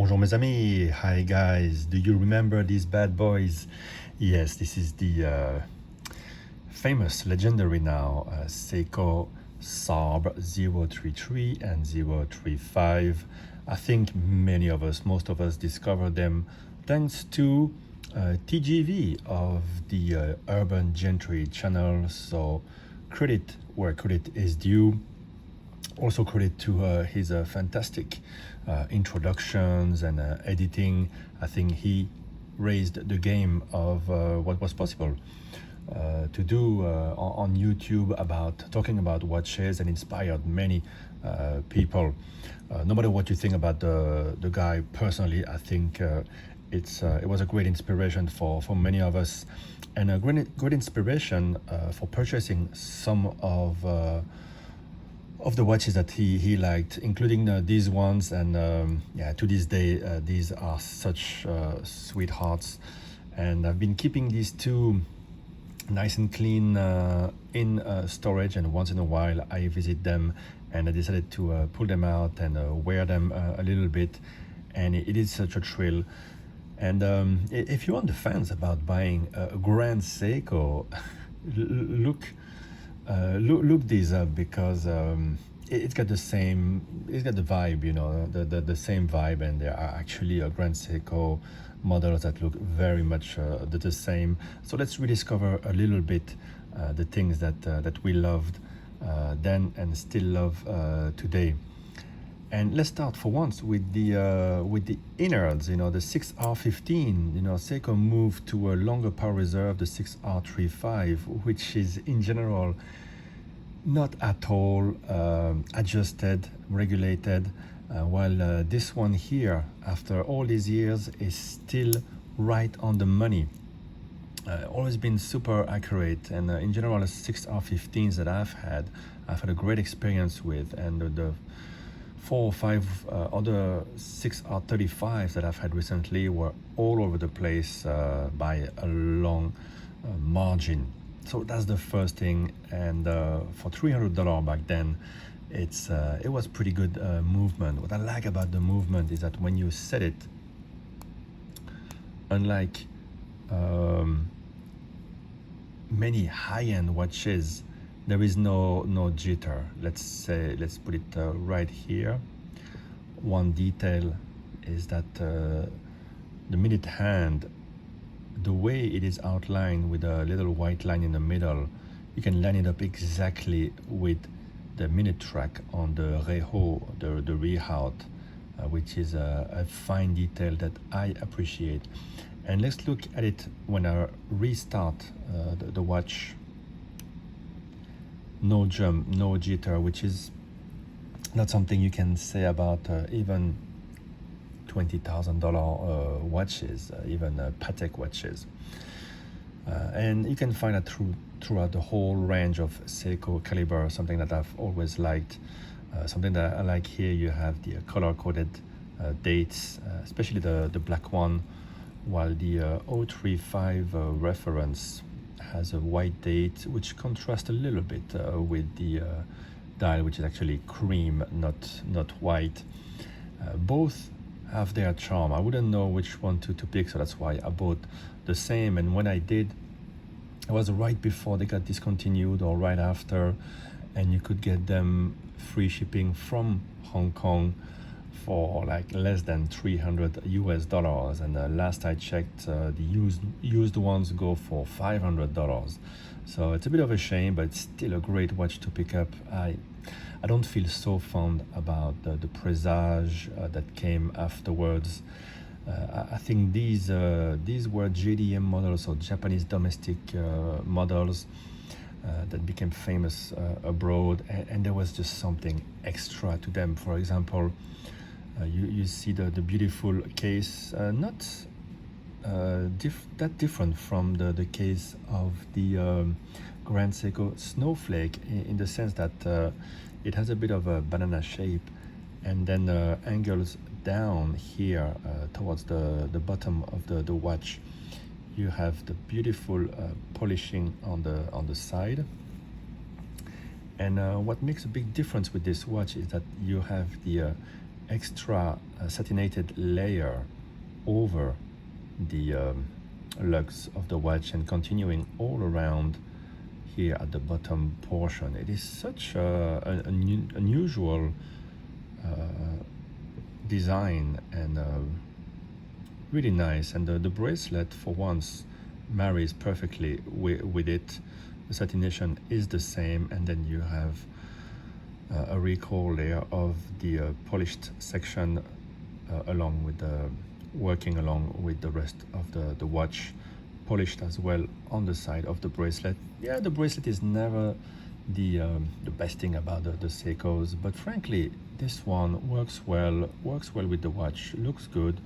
Bonjour mes amis, hi guys, do you remember these bad boys? Yes, this is the famous, legendary now, Seiko SARB033 and 035. I think many of us, most of us discovered them thanks to TGV of the Urban Gentry channel, so credit where credit is due. Also credit to his fantastic introductions and editing. I think he raised the game of what was possible to do on YouTube about talking about watches, and inspired many people. No matter what you think about the guy personally, I think it was a great inspiration for many of us, and a great inspiration for purchasing some of the watches that he liked, including these ones. And yeah, to this day, these are such sweethearts. And I've been keeping these two nice and clean in storage, and once in a while I visit them, and I decided to pull them out and wear them a little bit, and it is such a thrill. And if you're on the fence about buying a Grand Seiko, look these up, because it's got the vibe, you know, the same vibe, and there are actually a Grand Seiko models that look very much the same. So let's rediscover a little bit the things that we loved then and still love today. And let's start for once with the innards. You know, the 6R15. You know, Seiko moved to a longer power reserve, the 6R35, which is in general not at all adjusted, regulated, while this one here, after all these years, is still right on the money. Always been super accurate, and in general, the 6R15s that I've had a great experience with, and the 4 or 5 other 6R35s that I've had recently were all over the place by a long margin. So that's the first thing. And for $300 back then, it was pretty good movement. What I like about the movement is that when you set it, unlike many high-end watches, there is no jitter. Let's put it right here. One detail is that the minute hand, the way it is outlined with a little white line in the middle, you can line it up exactly with the minute track on the Reho, the Rehout, which is a fine detail that I appreciate. And let's look at it when I restart the watch. No jump, no jitter, which is not something you can say about even $20,000 watches, even Patek watches. And you can find that throughout the whole range of Seiko caliber, something that I've always liked. Something that I like here, you have the color-coded dates, especially the black one, while the 035 reference has a white date, which contrasts a little bit with the dial, which is actually cream, not white. Both have their charm. I wouldn't know which one to pick, so that's why I bought the same. And when I did, it was right before they got discontinued or right after, and you could get them free shipping from Hong Kong for like less than $300 US. And last I checked, the used ones go for $500. So it's a bit of a shame, but it's still a great watch to pick up. I don't feel so fond about the Presage that came afterwards. I think these were JDM models, or Japanese domestic models that became famous abroad, and there was just something extra to them. For example, you see the beautiful case, not that different from the case of the Grand Seiko Snowflake, in the sense that it has a bit of a banana shape, and then angles down here towards the bottom of the watch. You have the beautiful polishing on the side. And what makes a big difference with this watch is that you have the extra satinated layer over the lugs of the watch and continuing all around here at the bottom portion. It is such an unusual design and really nice, and the bracelet for once marries perfectly with it. The satination is the same, and then you have a recall layer of the polished section along with the working along with the rest of the watch, polished as well on the side of the bracelet. Yeah, the bracelet is never the best thing about the Seikos, but frankly this one works well with the watch, looks good,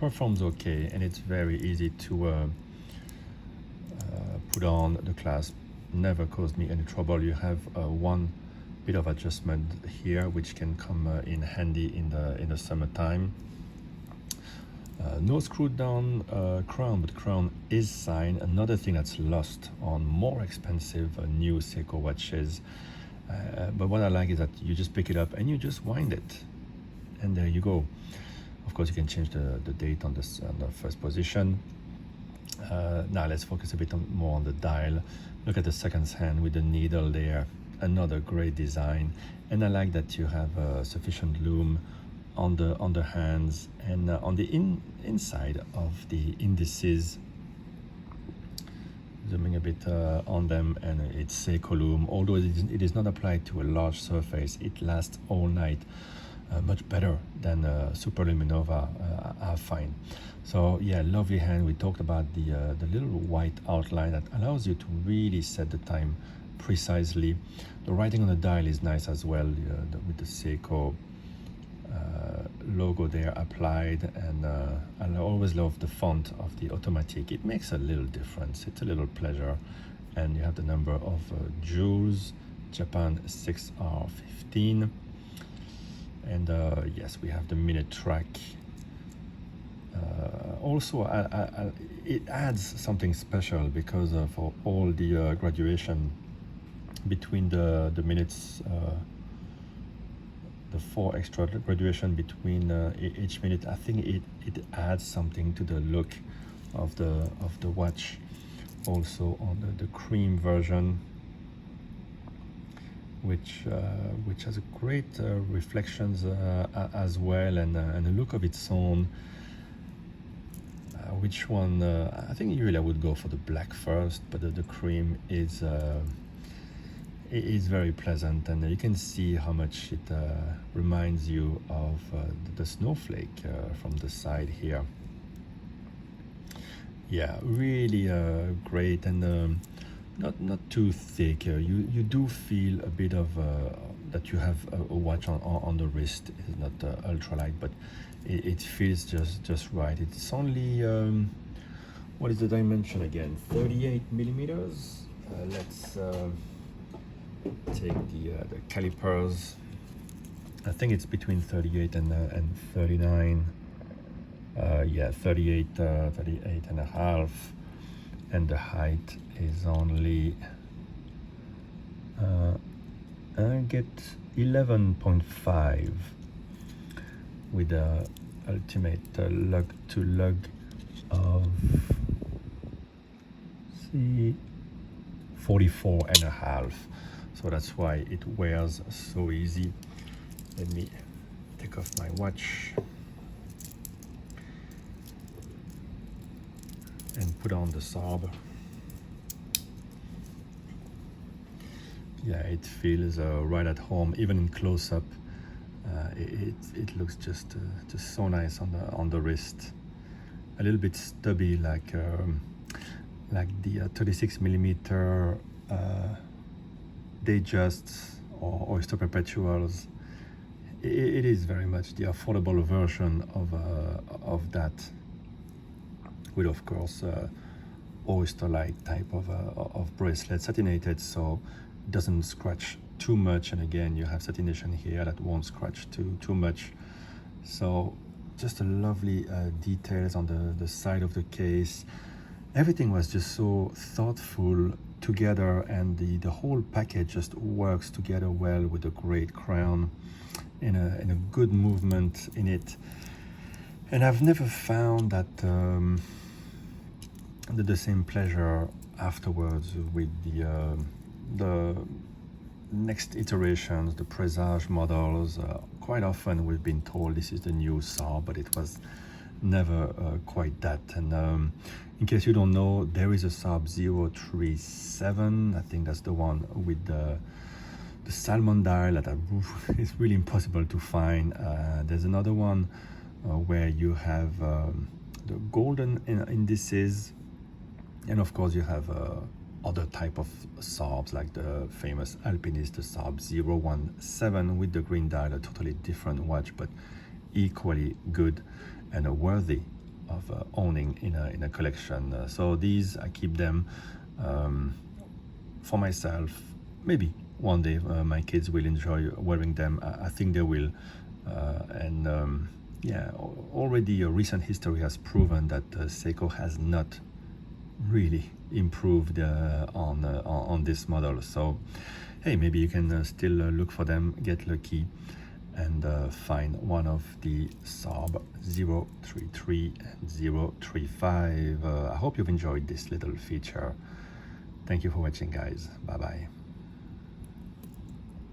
performs okay, and it's very easy to put on. The clasp never caused me any trouble. You have one bit of adjustment here which can come in handy in the summertime. No screwed down crown, but crown is signed. Another thing that's lost on more expensive new Seiko watches. But what I like is that you just pick it up and you just wind it, and there you go. Of course, you can change the date on the first position. Now let's focus a bit more on the dial. Look at the seconds hand with the needle there. Another great design, and I like that you have sufficient lume on the hands and on the inside of the indices. Zooming a bit on them, and it's Seiko lume. Although it is not applied to a large surface, it lasts all night. Much better than Superluminova, I find. So yeah, lovely hand. We talked about the little white outline that allows you to really set the time precisely. The writing on the dial is nice as well, with the Seiko logo there applied, and I always love the font of the automatic. It makes a little difference. It's a little pleasure. And you have the number of jewels, Japan 6R15. And yes, we have the minute track. Also, it adds something special because for all the graduation between the minutes, the 4 extra graduation between each minute, I think it adds something to the look of the watch. Also on the cream version, which has a great reflections as well, and a look of its own. Which one? I think usually I would go for the black first, but the cream is very pleasant, and you can see how much it reminds you of the snowflake from the side here. Yeah, really great, and not too thick. You do feel a bit of that you have a watch on the wrist. It's not ultralight, but it feels just right. It's only what is the dimension again? 38 millimeters. Let's take the calipers. I think it's between 38 and 39. Yeah, 38 and a half, and the height is only I get 11.5 with the ultimate lug to lug of 44 and a half. So that's why it wears so easy. Let me take off my watch and put on the SARB. Yeah, it feels right at home, even in close-up. It looks just so nice on the wrist. A little bit stubby, like the 36 millimeter Datejusts or Oyster Perpetuals. It is very much the affordable version of that, with of course oyster-like type of bracelet, satinated, so it doesn't scratch too much. And again, you have satination here that won't scratch too much. So just a lovely details on the side of the case. Everything was just so thoughtful together, and the whole package just works together well with a great crown. in a good movement in it. And I've never found that the same pleasure afterwards with the next iterations, the Presage models. Quite often we've been told this is the new SARB, but it was never quite that. And in case you don't know, there is a SARB037. I think that's the one with the salmon dial that is really impossible to find. There's another one where you have the golden indices, and of course you have other type of SARBs like the famous Alpinist, the SARB017 with the green dial, a totally different watch, but equally good and worthy of owning in a collection. So these, I keep them for myself. Maybe one day my kids will enjoy wearing them. I think they will. Yeah, already a recent history has proven that Seiko has not really improved on this model. So hey, maybe you can still look for them, get lucky, and find one of the SARB 033 and 035. I hope you've enjoyed this little feature. Thank you for watching, guys. Bye bye.